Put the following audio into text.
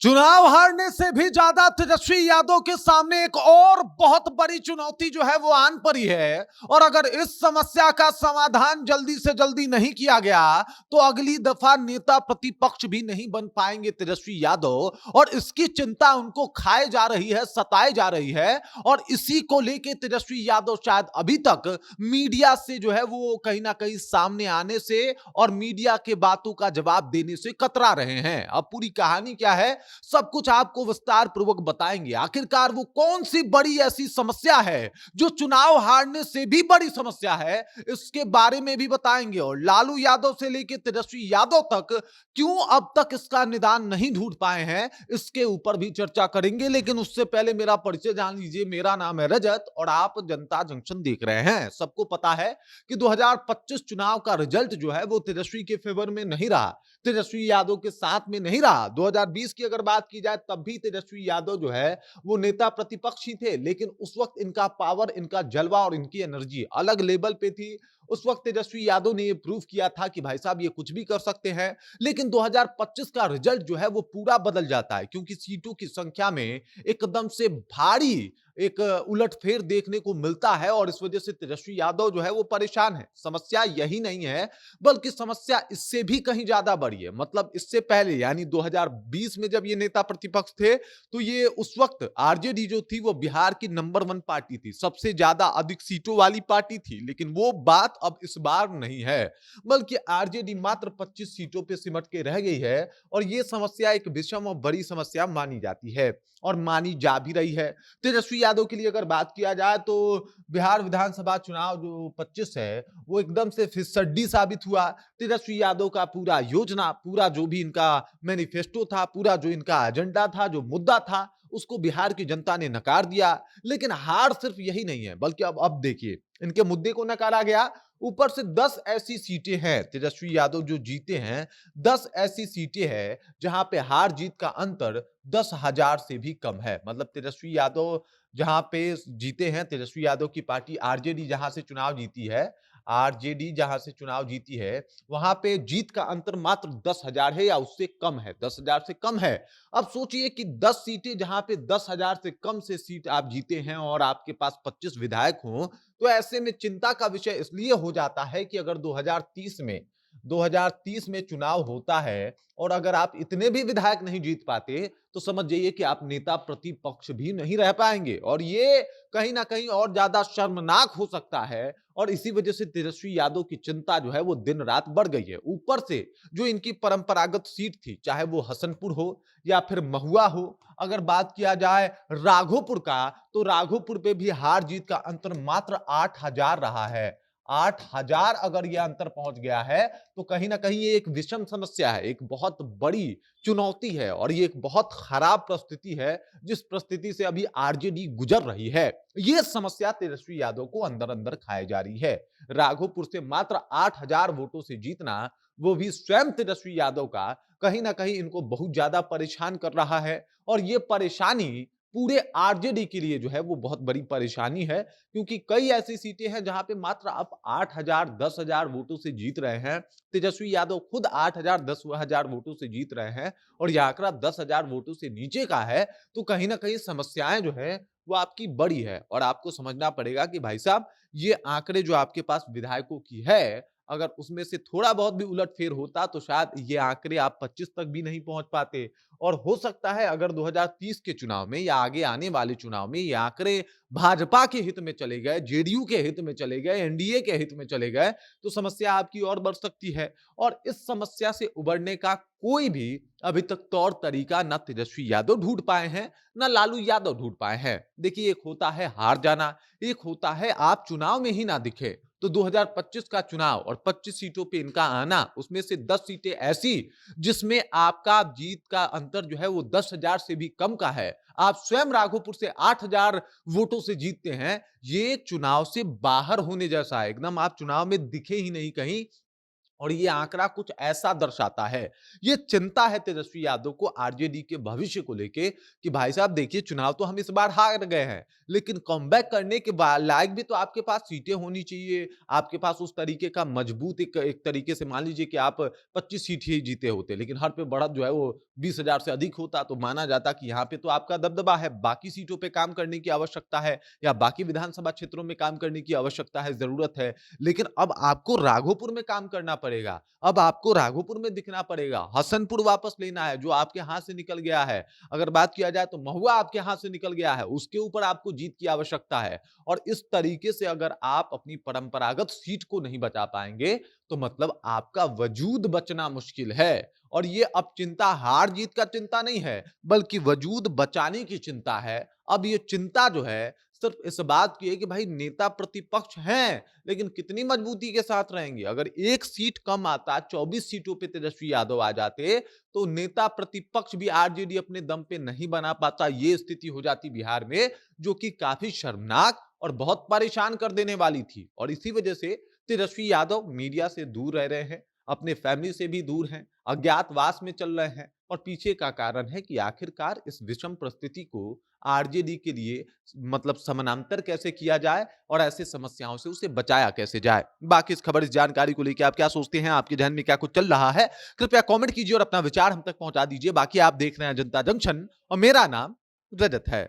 चुनाव हारने से भी ज्यादा तेजस्वी यादव के सामने एक और बहुत बड़ी चुनौती जो है वो आन पड़ी है। और अगर इस समस्या का समाधान जल्दी से जल्दी नहीं किया गया तो अगली दफा नेता प्रतिपक्ष भी नहीं बन पाएंगे तेजस्वी यादव। और इसकी चिंता उनको खाए जा रही है, सताए जा रही है। और इसी को लेके तेजस्वी यादव शायद अभी तक मीडिया से जो है वो कहीं ना कहीं सामने आने से और मीडिया के बातों का जवाब देने से कतरा रहे हैं। अब पूरी कहानी क्या है, सब कुछ आपको विस्तार पूर्वक बताएंगे। आखिरकार वो कौन सी बड़ी ऐसी समस्या है जो चुनाव हारने से भी बड़ी समस्या है, इसके बारे में भी बताएंगे। और लालू यादव से लेकर तेजस्वी यादव तक क्यों अब तक इसका निदान नहीं ढूंढ पाए हैं, इसके ऊपर भी चर्चा करेंगे। लेकिन उससे पहले मेरा परिचय जान लीजिए। मेरा नाम है रजत और आप जनता जंक्शन देख रहे हैं। सबको पता है कि 2025 चुनाव का रिजल्ट जो है वो तेजस्वी के फेवर में नहीं रहा, तेजस्वी यादव के साथ में नहीं रहा। 2020 की अगर बात की जाए तब भी तेजस्वी यादव जो है वो नेता प्रतिपक्ष ही थे, लेकिन उस वक्त इनका पावर, इनका जलवा और इनकी एनर्जी अलग लेवल पे थी। उस वक्त तेजस्वी यादव ने ये प्रूव किया था कि भाई साहब ये कुछ भी कर सकते हैं। लेकिन 2025 का रिजल्ट जो है वो पूरा बदल जाता है, क्योंकि सीटों की संख्या में एकदम से भारी एक उलटफेर देखने को मिलता है। और इस वजह से तेजस्वी यादव जो है वो परेशान है। समस्या यही नहीं है, बल्कि समस्या इससे भी कहीं ज्यादा बड़ी है। मतलब इससे पहले यानी 2020 में जब ये नेता प्रतिपक्ष थे तो ये उस वक्त आरजेडी जो थी वो बिहार की नंबर 1 पार्टी थी, सबसे ज्यादा अधिक सीटों वाली पार्टी थी। लेकिन वो बात अब इस बार नहीं है, बल्कि आरजेडी मात्र 25 सीटों पे सिमट के रह गई है। और ये समस्या एक विषम और बड़ी समस्या मानी जाती है और मानी जा भी रही है। तेजस्वी यादव के लिए अगर बात किया जाए तो बिहार विधानसभा चुनाव जो 25 है वो एकदम से फिसड्डी साबित हुआ। तेजस्वी यादव का पूरा योजना, पूरा जो भी इनका मैनिफेस्टो था, पूरा जो इनका एजेंडा था, जो मुद्दा था, उसको बिहार की जनता ने नकार दिया। लेकिन हार सिर्फ यही नहीं है, बल्कि अब देखिए इनके मुद्दे को नकारा गया, ऊपर से 10 ऐसी सीटें हैं तेजस्वी यादव जो जीते हैं। 10 ऐसी सीटें हैं जहां पे हार जीत का अंतर 10,000 से भी कम है। मतलब तेजस्वी यादव जहां पे जीते हैं, तेजस्वी यादव की पार्टी आरजेडी जहां से चुनाव जीती है, आरजेडी जहां से चुनाव जीती है, वहां पे जीत का अंतर मात्र 10,000 है या उससे कम है, 10,000 से कम है। अब सोचिए कि 10 सीटें जहां पे 10,000 से कम से सीट आप जीते हैं और आपके पास 25 विधायक हों, तो ऐसे में चिंता का विषय इसलिए हो जाता है कि अगर 2030 में चुनाव होता है और अगर आप इतने भी विधायक नहीं जीत पाते तो समझ जाइए कि आप नेता प्रतिपक्ष भी नहीं रह पाएंगे। और ये कहीं ना कहीं और ज्यादा शर्मनाक हो सकता है। और इसी वजह से तेजस्वी यादव की चिंता जो है वो दिन रात बढ़ गई है। ऊपर से जो इनकी परंपरागत सीट थी, चाहे वो हसनपुर हो या फिर महुआ हो, अगर बात किया जाए राघोपुर का, तो राघोपुर पे भी हार जीत का अंतर मात्र 8,000 रहा है। 8,000 अगर यह अंतर पहुंच गया है तो कहीं ना कहीं ये एक विषम समस्या है, एक बहुत बड़ी चुनौती है और ये एक बहुत खराब परिस्थिति है जिस परिस्थिति से अभी आरजेडी गुजर रही है। ये समस्या तेजस्वी यादव को अंदर अंदर खाए जा रही है। राघोपुर से मात्र 8,000 वोटों से जीतना, वो भी स्वयं तेजस्वी यादव का, कहीं ना कहीं इनको बहुत ज्यादा परेशान कर रहा है। और ये परेशानी पूरे आरजेडी के लिए जो है वो बहुत बड़ी परेशानी है, क्योंकि कई ऐसी सीटें हैं जहां पे मात्र आप 8,000 10,000 वोटों से जीत रहे हैं। तेजस्वी यादव खुद 8,000 10,000 वोटों से जीत रहे हैं और यह आंकड़ा 10,000 वोटों से नीचे का है। तो कहीं ना कहीं समस्याएं जो है वो आपकी बड़ी है। और आपको समझना पड़ेगा कि भाई साहब, ये आंकड़े जो आपके पास विधायकों की है, अगर उसमें से थोड़ा बहुत भी उलटफेर होता तो शायद ये आंकड़े आप 25 तक भी नहीं पहुंच पाते। और हो सकता है अगर 2030 के चुनाव में या आगे आने वाले चुनाव में ये आंकड़े भाजपा के हित में चले गए, जेडीयू के हित में चले गए, एनडीए के हित में चले गए, तो समस्या आपकी और बढ़ सकती है। और इस समस्या से उबरने का कोई भी अभी तक तौर तरीका ना तेजस्वी यादव ढूंढ पाए हैं, ना लालू यादव ढूंढ पाए हैं। देखिए, एक होता है हार जाना, एक होता है आप चुनाव में ही ना दिखे। तो 2025 का चुनाव और 25 सीटों पे इनका आना, उसमें से 10 सीटें ऐसी जिसमें आपका जीत का अंतर जो है वो 10,000 से भी कम का है। आप स्वयं राघोपुर से 8,000 वोटों से जीतते हैं। ये चुनाव से बाहर होने जैसा है, एकदम आप चुनाव में दिखे ही नहीं कहीं। और ये आंकड़ा कुछ ऐसा दर्शाता है, ये चिंता है तेजस्वी यादव को आरजेडी के भविष्य को लेके कि भाई साहब देखिए चुनाव तो हम इस बार हार गए हैं, लेकिन कमबैक करने के लायक भी तो आपके पास सीटें होनी चाहिए, आपके पास उस तरीके का मजबूत एक एक तरीके से मान लीजिए कि आप 25 सीट ही जीते होते, लेकिन हर पे बढ़त जो है वो 20,000 से अधिक होता तो माना जाता कि यहाँ पे तो आपका दबदबा है, बाकी सीटों पे काम करने की आवश्यकता है या बाकी विधानसभा क्षेत्रों में काम करने की आवश्यकता है, जरूरत है। लेकिन अब आपको राघोपुर में काम करना पड़ेगा, अब आपको राघोपुर में दिखना पड़ेगा, हसनपुर वापस लेना है जो आपके हाथ से निकल गया है। अगर बात किया जाए तो महुआ आपके हाथ से निकल गया है, उसके ऊपर आपको जीत की आवश्यकता है। और इस तरीके से अगर आप अपनी परंपरागत सीट को नहीं बचा पाएंगे तो मतलब आपका वजूद बचना मुश्किल है। और ये अब चिंता हार जीत का चिंता नहीं है, बल्कि वजूद बचाने की चिंता है। अब ये चिंता जो है सिर्फ इस बात की है कि भाई नेता प्रतिपक्ष हैं, लेकिन कितनी मजबूती के साथ रहेंगे। अगर एक सीट कम आता, 24 सीटों पे तेजस्वी यादव आ जाते, तो नेता प्रतिपक्ष भी आरजेडी अपने दम पे नहीं बना पाता। ये स्थिति हो जाती बिहार में, जो कि काफी शर्मनाक और बहुत परेशान कर देने वाली थी। और इसी वजह से तेजस्वी यादव मीडिया से दूर रह रहे हैं, अपने फैमिली से भी दूर हैं, अज्ञातवास में चल रहे हैं। और पीछे का कारण है कि आखिरकार इस विषम परिस्थिति को आरजेडी के लिए मतलब समानांतर कैसे किया जाए और ऐसे समस्याओं से उसे बचाया कैसे जाए। बाकी इस खबर, इस जानकारी को लेकर आप क्या सोचते हैं, आपके ध्यान में क्या कुछ चल रहा है, कृपया कमेंट कीजिए और अपना विचार हम तक पहुंचा दीजिए। बाकी आप देख रहे हैं जनता जंक्शन और मेरा नाम रजत है।